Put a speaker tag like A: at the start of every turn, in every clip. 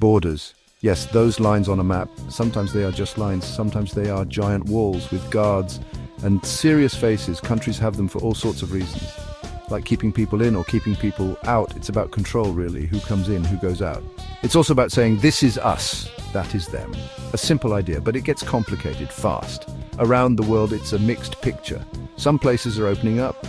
A: Borders. Yes, those lines on a map, sometimes they are just lines, sometimes they are giant walls with guards and serious faces. Countries have them for all sorts of reasons, like keeping people in or keeping people out. It's about control, really, who comes in, who goes out. It's also about saying, this is us, that is them. A simple idea, but it gets complicated fast. Around the world, it's a mixed picture. Some places are opening up,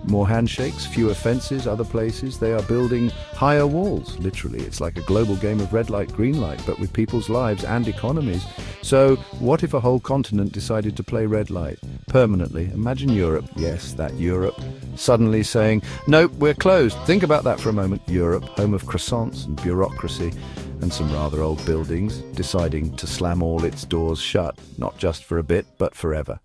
A: more handshakes, fewer fences. Other places, they are building higher walls, literally. It's like a global game of red light, green light, but with people's lives and economies. So what if a whole continent decided to play red light permanently? Imagine Europe, yes, that Europe, suddenly saying, nope, we're closed. Think about that for a moment. Europe, home of croissants and bureaucracy and some rather old buildings, deciding to slam all its doors shut, not just for a bit, but forever.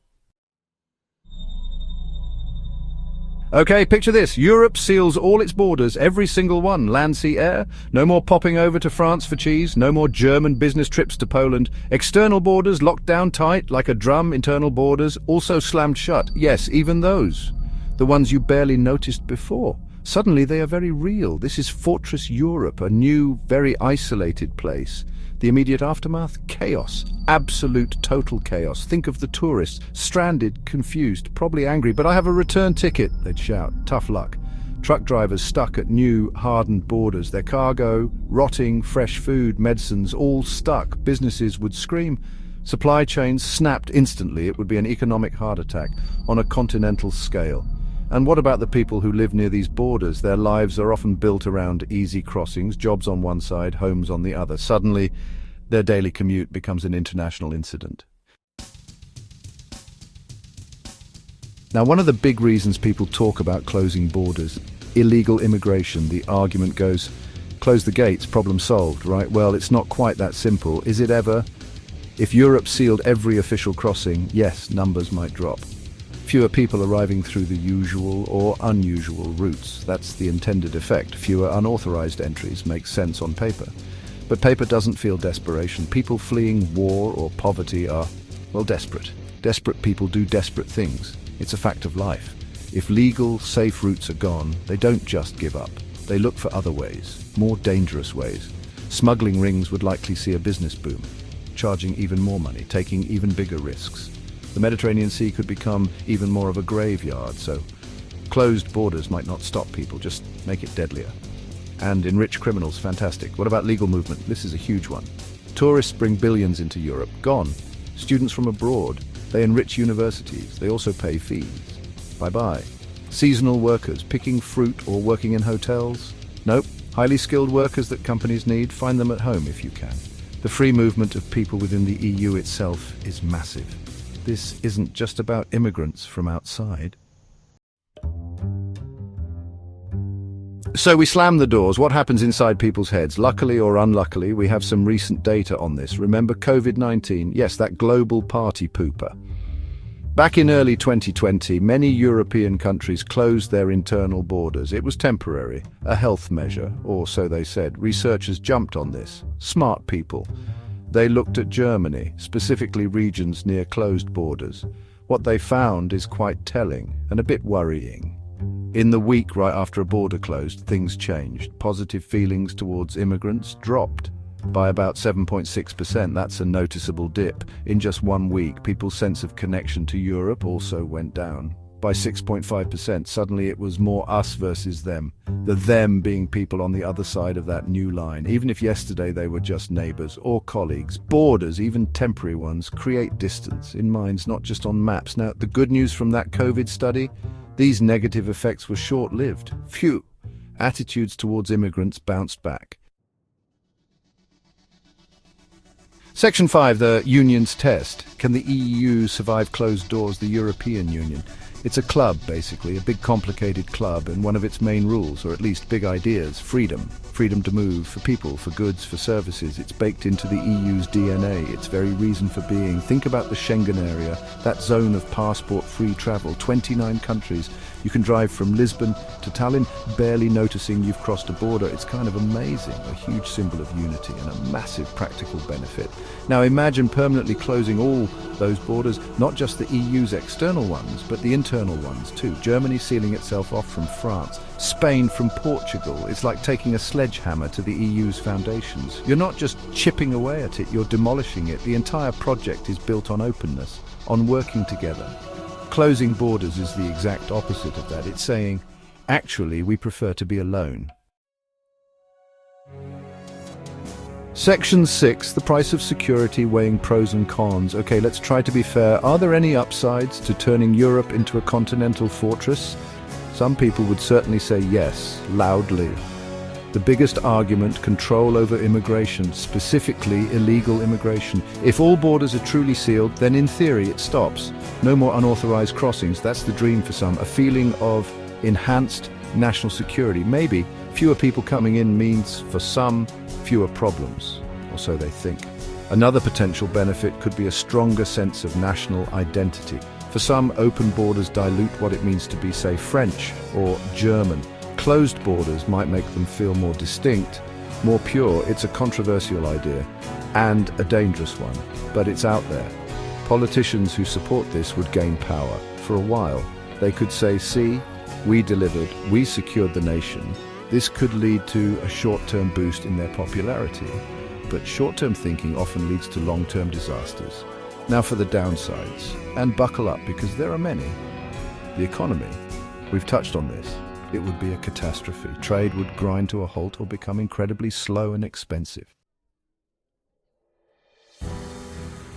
A: Okay, picture this. Europe seals all its borders, every single one, land, sea, air. No more popping over to France for cheese. No more German business trips to Poland. External borders locked down tight, like a drum. Internal borders also slammed shut. Yes, even those. The ones you barely noticed before. Suddenly they are very real. This is Fortress Europe, a new, very isolated place. The immediate aftermath? Chaos. Absolute, total chaos. Think of the tourists, stranded, confused, probably angry. But I have a return ticket, they'd shout. Tough luck. Truck drivers stuck at new, hardened borders. Their cargo, rotting, fresh food, medicines, all stuck. Businesses would scream. Supply chains snapped instantly. It would be an economic heart attack on a continental scale. And what about the people who live near these borders? Their lives are often built around easy crossings, jobs on one side, homes on the other. Suddenly, their daily commute becomes an international incident. Now, one of the big reasons people talk about closing borders, illegal immigration, the argument goes, close the gates, problem solved, right? Well, it's not quite that simple. Is it ever? If Europe sealed every official crossing, yes, numbers might drop. Fewer people arriving through the usual or unusual routes. That's the intended effect. Fewer unauthorized entries makes sense on paper. But paper doesn't feel desperation. People fleeing war or poverty are, well, desperate. Desperate people do desperate things. It's a fact of life. If legal, safe routes are gone, they don't just give up. They look for other ways, more dangerous ways. Smuggling rings would likely see a business boom, charging even more money, taking even bigger risks. The Mediterranean Sea could become even more of a graveyard, so closed borders might not stop people, just make it deadlier. And enrich criminals, fantastic. What about legal movement? This is a huge one. Tourists bring billions into Europe, gone. Students from abroad, they enrich universities, they also pay fees. Bye-bye. Seasonal workers, picking fruit or working in hotels? Nope. Highly skilled workers that companies need, find them at home if you can. The free movement of people within the EU itself is massive. This isn't just about immigrants from outside. So we slam the doors. What happens inside people's heads? Luckily or unluckily, we have some recent data on this. Remember COVID-19? Yes, that global party pooper. Back in early 2020, many European countries closed their internal borders. It was temporary, a health measure, or so they said. Researchers jumped on this. Smart people. They looked at Germany, specifically regions near closed borders. What they found is quite telling and a bit worrying. In the week right after a border closed, things changed. Positive feelings towards immigrants dropped by about 7.6%. That's a noticeable dip. In just 1 week, people's sense of connection to Europe also went down by 6.5%. Suddenly it was more us versus them. The them being people on the other side of that new line. Even if yesterday they were just neighbors or colleagues, borders, even temporary ones, create distance in minds, not just on maps. Now, the good news from that COVID study, these negative effects were short-lived. Phew! Attitudes towards immigrants bounced back. Section 5, the Union's test. Can the EU survive closed doors? The European Union. It's a club, basically, a big complicated club, and one of its main rules, or at least big ideas, freedom. Freedom to move, for people, for goods, for services. It's baked into the EU's DNA, its very reason for being. Think about the Schengen area, that zone of passport-free travel, 29 countries, You can drive from Lisbon to Tallinn, barely noticing you've crossed a border. It's kind of amazing, a huge symbol of unity and a massive practical benefit. Now imagine permanently closing all those borders, not just the EU's external ones, but the internal ones too. Germany sealing itself off from France, Spain from Portugal. It's like taking a sledgehammer to the EU's foundations. You're not just chipping away at it, you're demolishing it. The entire project is built on openness, on working together. Closing borders is the exact opposite of that. It's saying, actually, we prefer to be alone. Section 6, the price of security, weighing pros and cons. Okay, let's try to be fair. Are there any upsides to turning Europe into a continental fortress? Some people would certainly say yes, loudly. The biggest argument, control over immigration, specifically illegal immigration. If all borders are truly sealed, then in theory it stops. No more unauthorized crossings. That's the dream for some. A feeling of enhanced national security. Maybe fewer people coming in means, for some, fewer problems, or so they think. Another potential benefit could be a stronger sense of national identity. For some, open borders dilute what it means to be, say, French or German. Closed borders might make them feel more distinct, more pure. It's a controversial idea and a dangerous one, but it's out there. Politicians who support this would gain power. For a while, they could say, see, we delivered, we secured the nation. This could lead to a short-term boost in their popularity, but short-term thinking often leads to long-term disasters. Now for the downsides, and buckle up because there are many. The economy. We've touched on this. It would be a catastrophe. Trade would grind to a halt or become incredibly slow and expensive.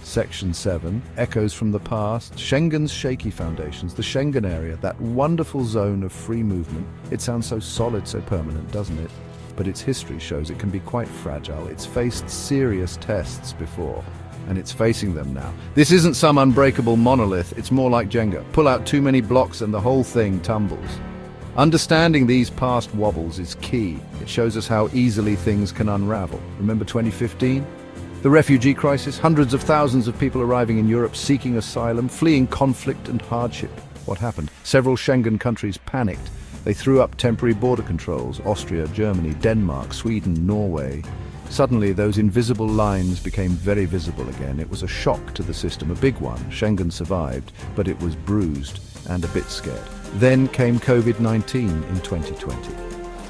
A: Section 7, echoes from the past, Schengen's shaky foundations, the Schengen area, that wonderful zone of free movement. It sounds so solid, so permanent, doesn't it? But its history shows it can be quite fragile. It's faced serious tests before, and it's facing them now. This isn't some unbreakable monolith, it's more like Jenga. Pull out too many blocks and the whole thing tumbles. Understanding these past wobbles is key. It shows us how easily things can unravel. Remember 2015? The refugee crisis, hundreds of thousands of people arriving in Europe seeking asylum, fleeing conflict and hardship. What happened? Several Schengen countries panicked. They threw up temporary border controls. Austria, Germany, Denmark, Sweden, Norway. Suddenly, those invisible lines became very visible again. It was a shock to the system, a big one. Schengen survived, but it was bruised and a bit scared. Then came COVID-19 in 2020.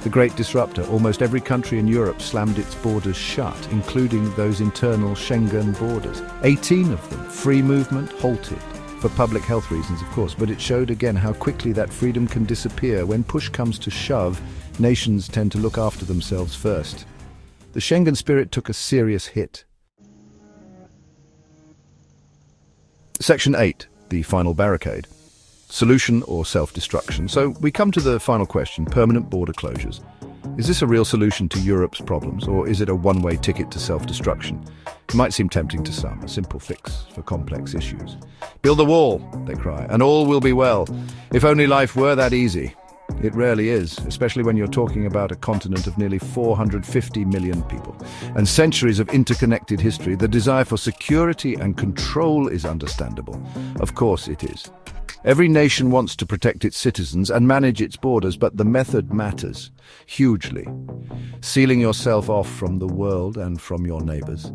A: The great disruptor. Almost every country in Europe slammed its borders shut, including those internal Schengen borders. 18 of them. Free movement halted. For public health reasons, of course, but it showed again how quickly that freedom can disappear. When push comes to shove, nations tend to look after themselves first. The Schengen spirit took a serious hit. Section 8, the final barricade. Solution or self-destruction. So we come to the final question, permanent border closures. Is this a real solution to Europe's problems, or is it a one-way ticket to self-destruction? It might seem tempting to some, a simple fix for complex issues. Build a wall, they cry, and all will be well. If only life were that easy. It rarely is, especially when you're talking about a continent of nearly 450 million people. And centuries of interconnected history, the desire for security and control is understandable. Of course it is. Every nation wants to protect its citizens and manage its borders, but the method matters hugely. Sealing yourself off from the world and from your neighbors.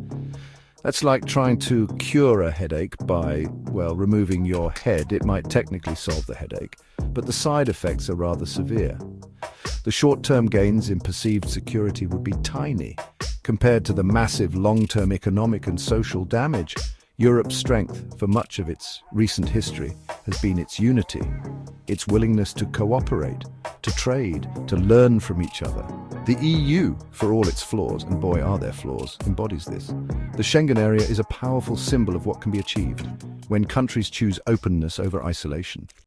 A: That's like trying to cure a headache by, well, removing your head. It might technically solve the headache, but the side effects are rather severe. The short-term gains in perceived security would be tiny compared to the massive long-term economic and social damage. Europe's strength for much of its recent history has been its unity, its willingness to cooperate, to trade, to learn from each other. The EU, for all its flaws, and boy are there flaws, embodies this. The Schengen area is a powerful symbol of what can be achieved when countries choose openness over isolation.